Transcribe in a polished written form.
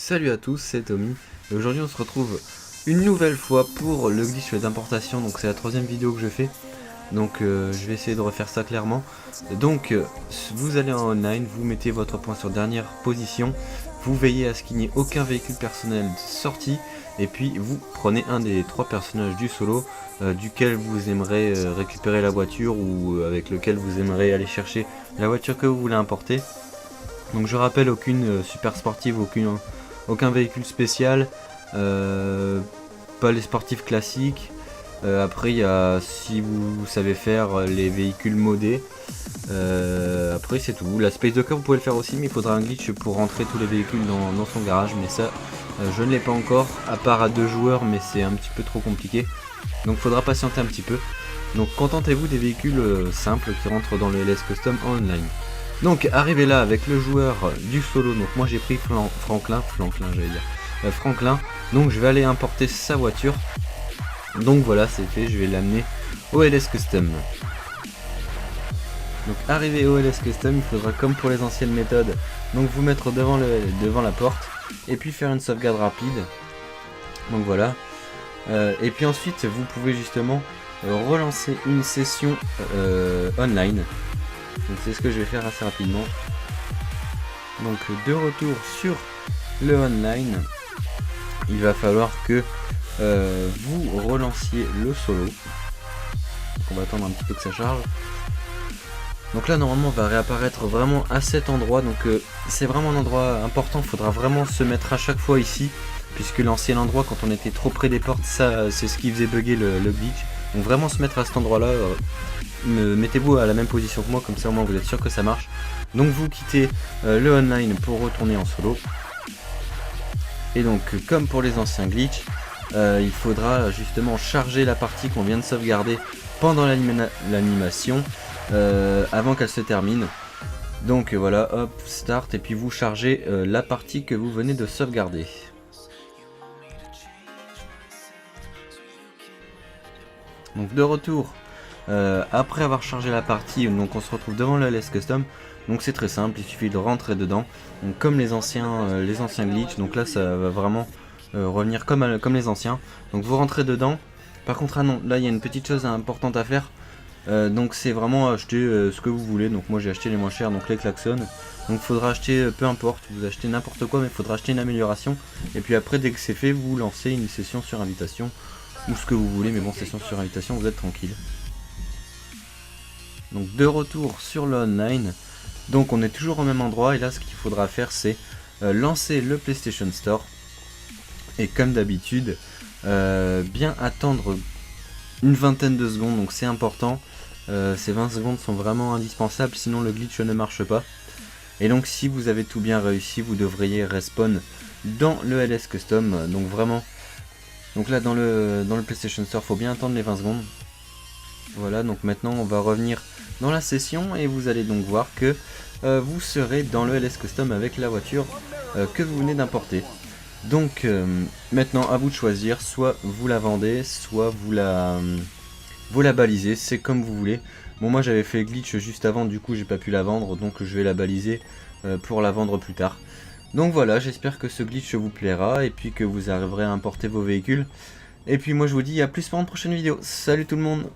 Salut à tous, c'est Tommy et aujourd'hui on se retrouve une nouvelle fois pour le glitch d'importation. Donc c'est la troisième vidéo que je fais, donc je vais essayer de refaire ça clairement. Donc vous allez en online, vous mettez votre point sur dernière position, vous veillez à ce qu'il n'y ait aucun véhicule personnel sorti, et puis vous prenez un des trois personnages du solo duquel vous aimerez récupérer la voiture, ou avec lequel vous aimerez aller chercher la voiture que vous voulez importer. Donc je rappelle, aucune super sportive, aucun véhicule spécial, pas les sportifs classiques. Après il y a, si vous savez faire, les véhicules modés. Après c'est tout. La Space Docker vous pouvez le faire aussi, mais il faudra un glitch pour rentrer tous les véhicules dans son garage. Mais ça je ne l'ai pas encore, à part à 2 joueurs, mais c'est un petit peu trop compliqué. Donc il faudra patienter un petit peu. Donc contentez-vous des véhicules simples qui rentrent dans le LS Custom en online. Donc arrivé là avec le joueur du solo, donc moi j'ai pris Franklin, donc je vais aller importer sa voiture. Donc voilà, c'est fait, je vais l'amener au LS Custom. Donc arrivé au LS Custom, il faudra, comme pour les anciennes méthodes, donc vous mettre devant la porte et puis faire une sauvegarde rapide. Donc voilà. Et puis ensuite vous pouvez justement relancer une session online. Donc c'est ce que je vais faire assez rapidement. Donc de retour sur le online, il va falloir que vous relanciez le solo. Donc on va attendre un petit peu que ça charge. Donc là normalement on va réapparaître vraiment à cet endroit. Donc c'est vraiment un endroit important, il faudra vraiment se mettre à chaque fois ici, puisque l'ancien endroit, quand on était trop près des portes, ça c'est ce qui faisait bugger le glitch. Donc vraiment se mettre à cet endroit là. Mettez-vous à la même position que moi, comme ça au moins vous êtes sûr que ça marche. Donc vous quittez le online pour retourner en solo. Et donc comme pour les anciens glitch, il faudra justement charger la partie qu'on vient de sauvegarder pendant l'animation, avant qu'elle se termine. Donc voilà, hop, start, et puis vous chargez la partie que vous venez de sauvegarder. Donc de retour, après avoir chargé la partie, donc on se retrouve devant le LS Custom. Donc c'est très simple, il suffit de rentrer dedans, donc comme les anciens glitch. Donc là ça va vraiment revenir comme les anciens. Donc vous rentrez dedans. Par contre, ah non, là il y a une petite chose importante à faire. Donc c'est vraiment acheter ce que vous voulez. Donc moi j'ai acheté les moins chers, donc les klaxons. Donc il faudra acheter, peu importe, vous achetez n'importe quoi, mais il faudra acheter une amélioration. Et puis après, dès que c'est fait, vous lancez une session sur invitation, ou ce que vous voulez, mais bon, session sur invitation, vous êtes tranquille. Donc de retour sur le online, donc on est toujours au même endroit, et là ce qu'il faudra faire, c'est lancer le PlayStation Store, et comme d'habitude bien attendre une vingtaine de secondes. Donc c'est important, ces 20 secondes sont vraiment indispensables, sinon le glitch ne marche pas. Et donc si vous avez tout bien réussi, vous devriez respawn dans le LS Custom. Donc vraiment, donc là dans le PlayStation Store, faut bien attendre les 20 secondes. Voilà, donc maintenant on va revenir dans la session, et vous allez donc voir que vous serez dans le LS Custom avec la voiture que vous venez d'importer. Donc maintenant à vous de choisir, soit vous la vendez, soit vous la balisez, c'est comme vous voulez. Bon, moi j'avais fait glitch juste avant, du coup j'ai pas pu la vendre, donc je vais la baliser pour la vendre plus tard. Donc voilà, j'espère que ce glitch vous plaira, et puis que vous arriverez à importer vos véhicules. Et puis moi je vous dis à plus pour une prochaine vidéo. Salut tout le monde!